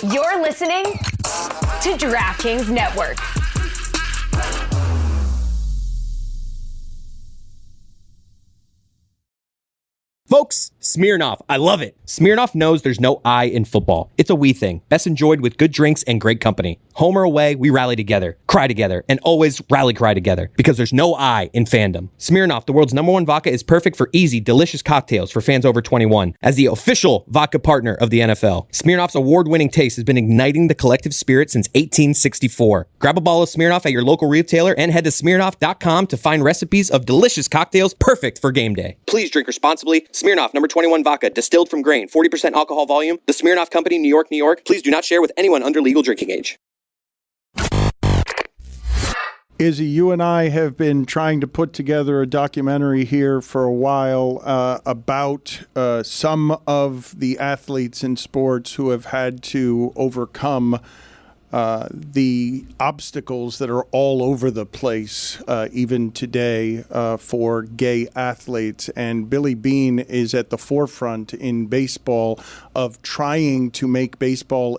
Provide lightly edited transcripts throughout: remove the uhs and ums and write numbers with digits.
You're listening to DraftKings Network. Folks, Smirnoff. I love it. Smirnoff knows there's no I in football. It's a we thing, best enjoyed with good drinks and great company. Home or away, we rally together, cry together, and always rally cry together because there's no I in fandom. Smirnoff, the world's #1 vodka, is perfect for easy, delicious cocktails for fans over 21. As the official vodka partner of the NFL, Smirnoff's award-winning taste has been igniting the collective spirit since 1864. Grab a bottle of Smirnoff at your local retailer and head to Smirnoff.com to find recipes of delicious cocktails perfect for game day. Please drink responsibly. Smirnoff, #21 vodka, distilled from grain, 40% alcohol volume. The Smirnoff Company, New York, New York. Please do not share with anyone under legal drinking age. Izzy, you and I have been trying to put together a documentary here for a while about some of the athletes in sports who have had to overcome the obstacles that are all over the place, even today, for gay athletes. And Billy Beane is at the forefront in baseball of trying to make baseball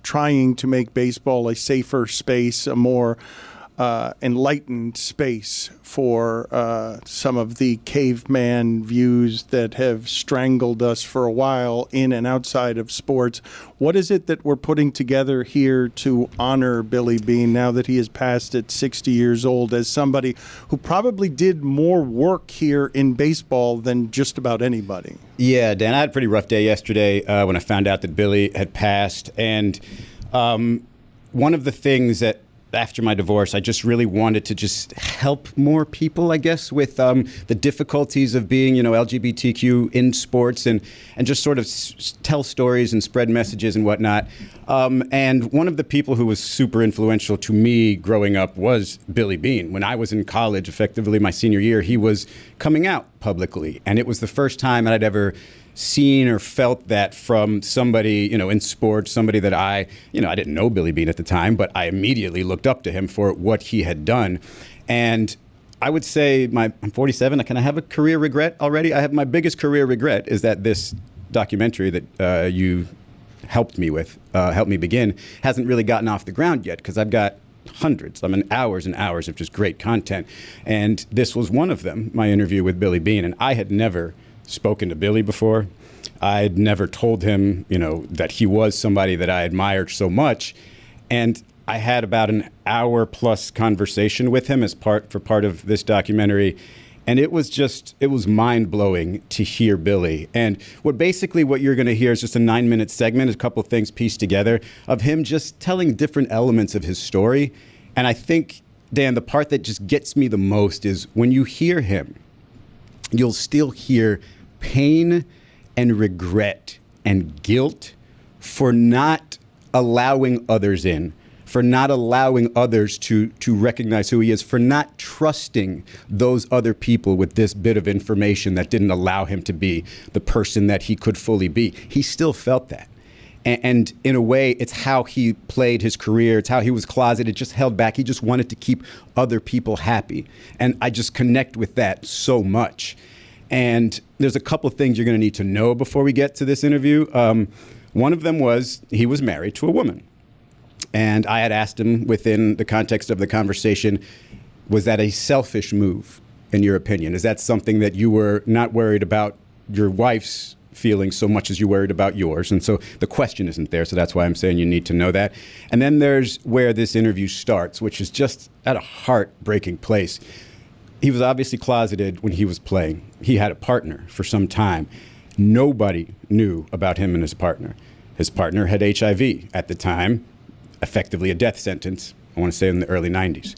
trying to make baseball a safer space, a more enlightened space for some of the caveman views that have strangled us for a while in and outside of sports. What is it that we're putting together here to honor Billy Beane now that he has passed at 60 years old, as somebody who probably did more work here in baseball than just about anybody? Yeah, Dan, I had a pretty rough day yesterday when I found out that Billy had passed. And one of the things that after my divorce, I just really wanted to just help more people, I guess, with the difficulties of being, LGBTQ in sports and just sort of tell stories and spread messages and whatnot. And one of the people who was super influential to me growing up was Billy Beane. When I was in college, effectively my senior year, he was coming out publicly. And it was the first time that I'd ever seen or felt that from somebody, in sports, somebody that I didn't know Billy Beane at the time, but I immediately looked up to him for what he had done. And I would say I'm 47. I kind of have a career regret already. I have my biggest career regret is that this documentary that you helped me begin, hasn't really gotten off the ground yet because I've got hundreds, hours and hours of just great content. And this was one of them, my interview with Billy Beane. And I had never spoken to Billy before. I'd never told him, that he was somebody that I admired so much. And I had about an hour plus conversation with him for part of this documentary. And it was mind blowing to hear Billy. And what you're going to hear is just a 9-minute segment, a couple of things pieced together of him just telling different elements of his story. And I think, Dan, the part that just gets me the most is when you hear him, you'll still hear pain and regret and guilt for not allowing others in, for not allowing others to recognize who he is, for not trusting those other people with this bit of information that didn't allow him to be the person that he could fully be. He still felt that. And in a way, it's how he played his career. It's how he was closeted, just held back. He just wanted to keep other people happy. And I just connect with that so much. And there's a couple of things you're going to need to know before we get to this interview. One of them was he was married to a woman. And I had asked him within the context of the conversation, was that a selfish move, in your opinion? Is that something that you were not worried about your wife's feelings so much as you worried about yours? And so the question isn't there. So that's why I'm saying you need to know that. And then there's where this interview starts, which is just at a heartbreaking place. He was obviously closeted when he was playing. He had a partner for some time. Nobody knew about him and his partner. His partner had HIV at the time, effectively a death sentence, I want to say in the early 90s.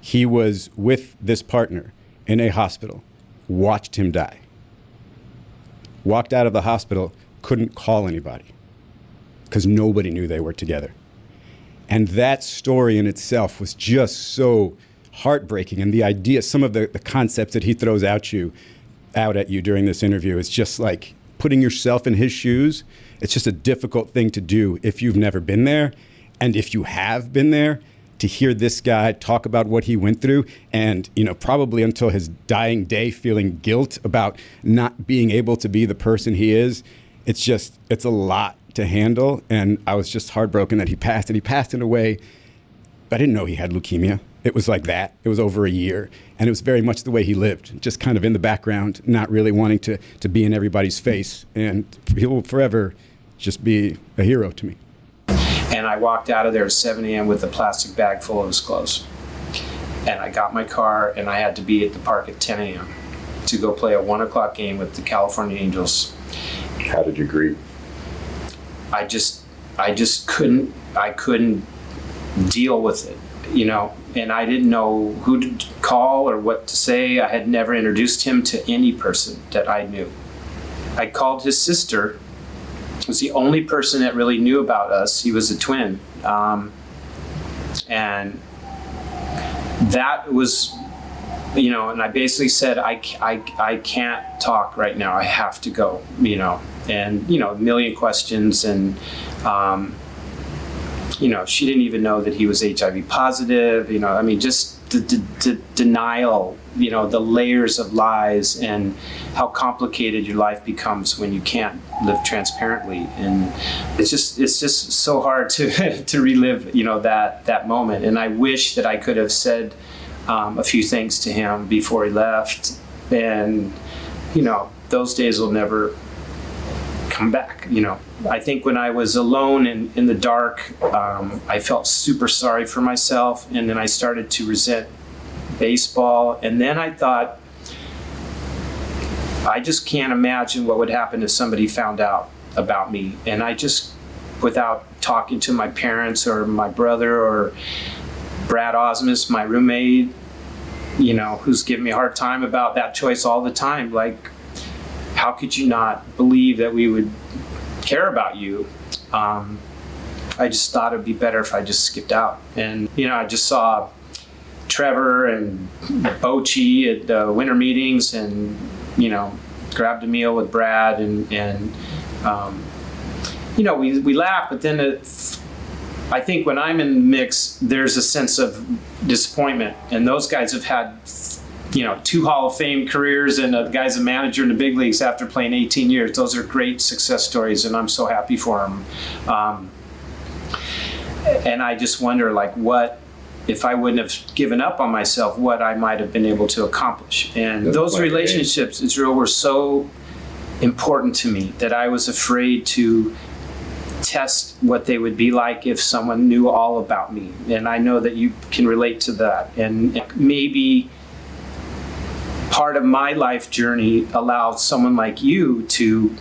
He was with this partner in a hospital, watched him die. Walked out of the hospital, couldn't call anybody because nobody knew they were together. And that story in itself was just so heartbreaking. And the idea, some of the concepts that he throws out at you during this interview is just like putting yourself in his shoes. It's just a difficult thing to do if you've never been there. And if you have been there, to hear this guy talk about what he went through and, probably until his dying day feeling guilt about not being able to be the person he is, it's a lot to handle. And I was just heartbroken that he passed. And he passed in a way, I didn't know he had leukemia. It was like that. It was over a year. And it was very much the way he lived, just kind of in the background, not really wanting to be in everybody's face. And he will forever just be a hero to me. And I walked out of there at 7 a.m. with a plastic bag full of his clothes. And I got my car, and I had to be at the park at 10 a.m. to go play a 1 o'clock game with the California Angels. How did you grieve? I just couldn't deal with it, you know, and I didn't know who to call or what to say. I had never introduced him to any person that I knew. I called his sister. Was the only person that really knew about us. He was a twin. And that was, you know, and I basically said, I can't talk right now. I have to go, you know, and, you know, a million questions. And, you know, she didn't even know that he was HIV positive, you know, I mean, just the denial, you know, the layers of lies and how complicated your life becomes when you can't live transparently. And it's just so hard to relive, you know, that moment. And I wish that I could have said a few things to him before he left. And, you know, those days will never come back, you know. I think when I was alone and in the dark, I felt super sorry for myself, and then I started to resent baseball. And then I thought, I just can't imagine what would happen if somebody found out about me. And I just, without talking to my parents or my brother or Brad Osmus, my roommate, you know, who's giving me a hard time about that choice all the time, like, how could you not believe that we would care about you? I just thought it'd be better if I just skipped out. And, you know, I just saw Trevor and Bochy at the winter meetings and, you know, grabbed a meal with Brad and you know, we laugh, but then I think when I'm in the mix, there's a sense of disappointment. And those guys have had, you know, 2 Hall of Fame careers, and a guy's a manager in the big leagues after playing 18 years. Those are great success stories, and I'm so happy for them. And I just wonder, like, what if I wouldn't have given up on myself, what I might have been able to accomplish. And those relationships, Israel, were so important to me that I was afraid to test what they would be like if someone knew all about me. And I know that you can relate to that. And maybe part of my life journey allowed someone like you to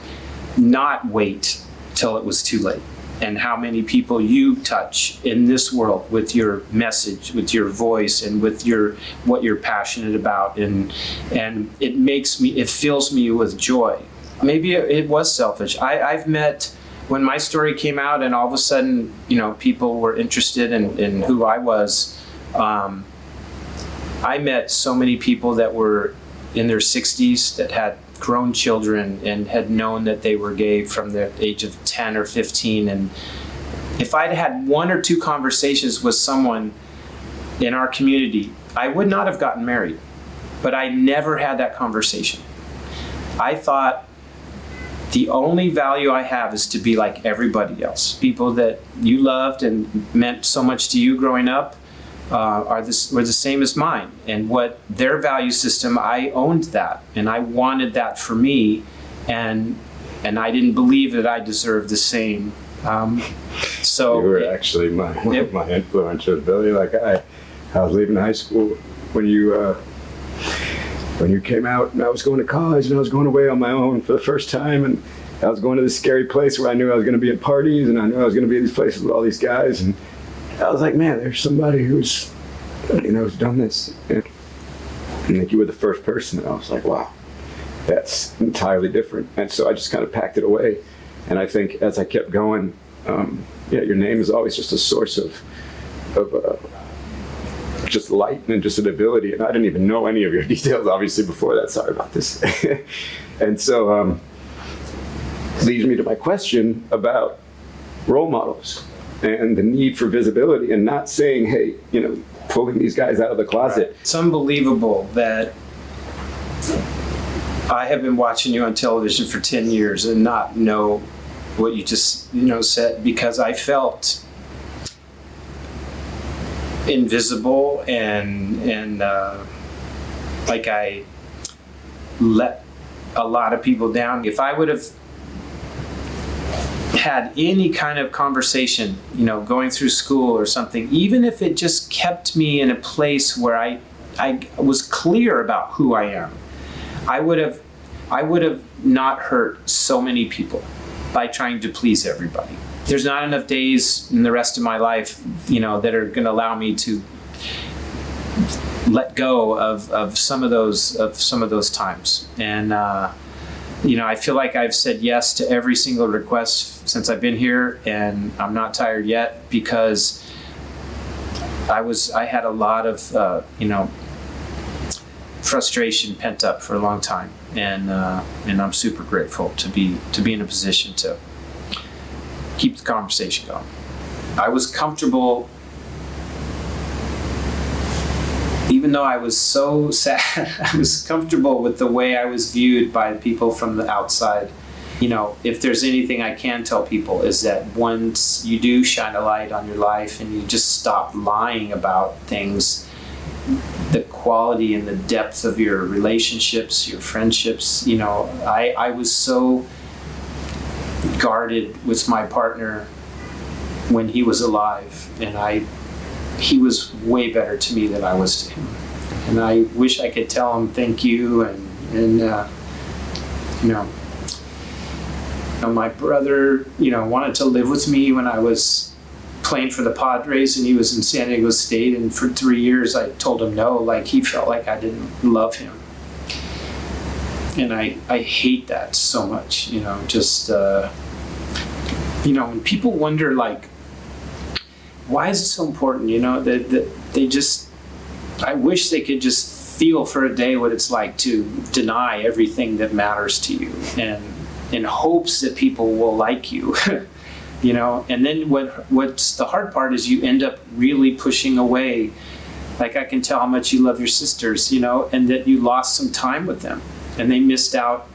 not wait till it was too late. And how many people you touch in this world with your message, with your voice, and with what you're passionate about, and it fills me with joy. Maybe it was selfish. I've met, when my story came out and all of a sudden, you know, people were interested in who I was, I met so many people that were in their 60s that had grown children and had known that they were gay from the age of 10 or 15. And if I'd had 1 or 2 conversations with someone in our community, I would not have gotten married. But I never had that conversation. I thought the only value I have is to be like everybody else. People that you loved and meant so much to you growing up were the same as mine. And what their value system, I owned that, and I wanted that for me, and I didn't believe that I deserved the same. So you were actually my influencer, Billy. Like I was leaving high school when you came out, and I was going to college, and I was going away on my own for the first time, and I was going to this scary place where I knew I was going to be at parties, and I knew I was going to be at these places with all these guys, and I was like, man, there's somebody who's done this. And like, you were the first person, and I was like, wow, that's entirely different. And so I just kind of packed it away. And I think as I kept going, your name is always just a source of just light and just an ability. And I didn't even know any of your details, obviously, before that. Sorry about this. And so leads me to my question about role models and the need for visibility, and not saying, hey, pulling these guys out of the closet. It's unbelievable that I have been watching you on television for 10 years and not know what you just said, because I felt invisible and like I let a lot of people down. If I would have had any kind of conversation, going through school or something, even if it just kept me in a place where I was clear about who I am, I would have not hurt so many people by trying to please everybody. There's not enough days in the rest of my life, that are going to allow me to let go of some of those times. And I feel like I've said yes to every single request since I've been here, and I'm not tired yet, because I had a lot of frustration pent up for a long time, and I'm super grateful to be in a position to keep the conversation going. I was comfortable, even though I was so sad. I was comfortable with the way I was viewed by the people from the outside. If there's anything I can tell people, is that once you do shine a light on your life and you just stop lying about things, the quality and the depth of your relationships, your friendships, I was so guarded with my partner when he was alive, and he was way better to me than I was to him. And I wish I could tell him thank you, and my brother, wanted to live with me when I was playing for the Padres and he was in San Diego State, and for 3 years I told him no, like he felt like I didn't love him. And I hate that so much, when people wonder, like, why is it so important, that they just, I wish they could just feel for a day what it's like to deny everything that matters to you, and in hopes that people will like you, and then what's the hard part is you end up really pushing away, like I can tell how much you love your sisters, and that you lost some time with them, and they missed out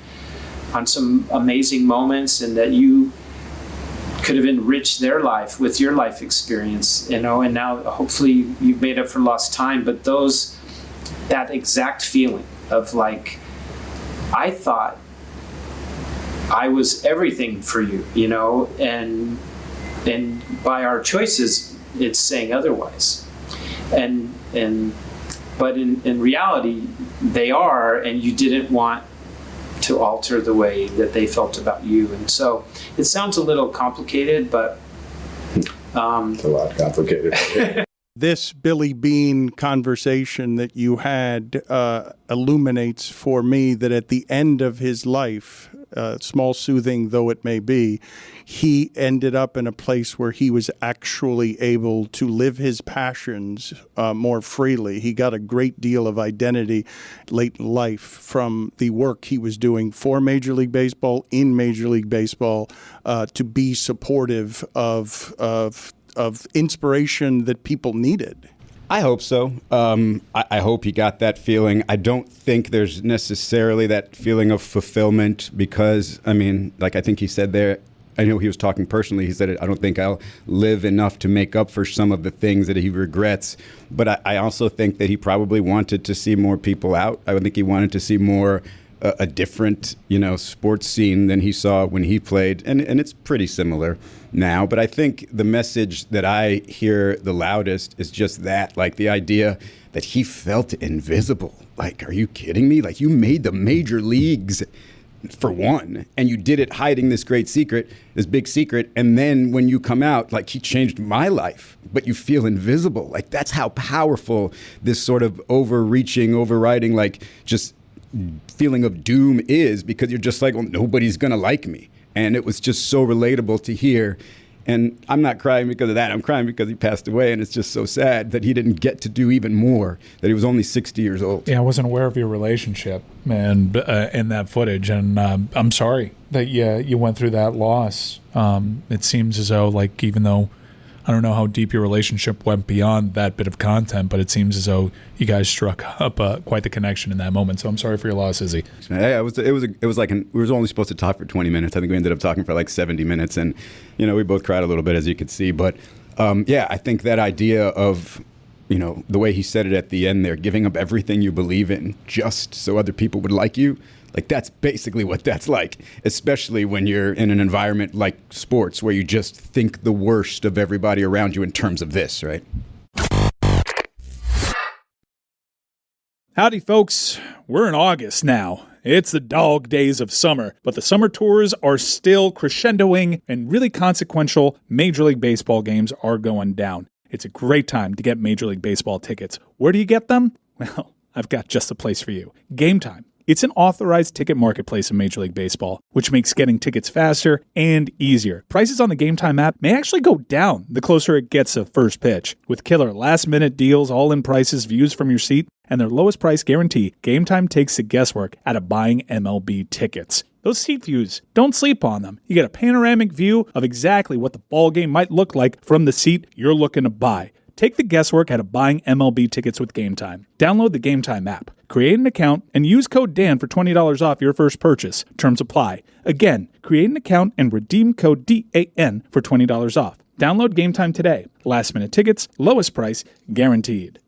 on some amazing moments, and that you could have enriched their life with your life experience, and now hopefully you've made up for lost time. But that exact feeling of like, I thought I was everything for you, and by our choices, it's saying otherwise. But in reality, they are, and you didn't want to alter the way that they felt about you. And so it sounds a little complicated, but it's a lot complicated. This Billy Beane conversation that you had illuminates for me that at the end of his life, small soothing though it may be, he ended up in a place where he was actually able to live his passions more freely. He got a great deal of identity late in life from the work he was doing for Major League Baseball, in Major League Baseball, to be supportive of inspiration that people needed. I hope so. I hope he got that feeling. I don't think there's necessarily that feeling of fulfillment because, I think he said there, I know he was talking personally. He said, I don't think I'll live enough to make up for some of the things that he regrets. But I also think that he probably wanted to see more people out. I would think he wanted to see more a different, sports scene than he saw when he played. And it's pretty similar now. But I think the message that I hear the loudest is just that, like the idea that he felt invisible. Like, are you kidding me? Like, you made the major leagues, for one, and you did it hiding this great secret, this big secret, and then when you come out, like, he changed my life, but you feel invisible. Like, that's how powerful this sort of overreaching, overriding, like, just feeling of doom is, because you're just like, well, nobody's gonna like me. And it was just so relatable to hear. And I'm not crying because of that. I'm crying because he passed away, and it's just so sad that he didn't get to do even more, that he was only 60 years old. Yeah, I wasn't aware of your relationship and in that footage, and I'm sorry that you went through that loss. It seems as though, like, even though I don't know how deep your relationship went beyond that bit of content, but it seems as though you guys struck up quite the connection in that moment. So I'm sorry for your loss, Izzy. Yeah, it was like we were only supposed to talk for 20 minutes. I think we ended up talking for like 70 minutes, and we both cried a little bit, as you could see. But I think that idea of the way he said it at the end there, giving up everything you believe in just so other people would like you. Like, that's basically what that's like, especially when you're in an environment like sports where you just think the worst of everybody around you in terms of this, right? Howdy, folks. We're in August now. It's the dog days of summer, but the summer tours are still crescendoing, and really consequential Major League Baseball games are going down. It's a great time to get Major League Baseball tickets. Where do you get them? Well, I've got just the place for you. Game Time. It's an authorized ticket marketplace in Major League Baseball, which makes getting tickets faster and easier. Prices on the Game Time app may actually go down the closer it gets to first pitch. With killer last-minute deals, all-in prices, views from your seat, and their lowest price guarantee, Game Time takes the guesswork out of buying MLB tickets. Those seat views, don't sleep on them. You get a panoramic view of exactly what the ball game might look like from the seat you're looking to buy. Take the guesswork out of buying MLB tickets with Game Time. Download the Game Time app, create an account, and use code Dan for $20 off your first purchase. Terms apply. Again, create an account and redeem code DAN for $20 off. Download Game Time today. Last minute tickets, lowest price, guaranteed.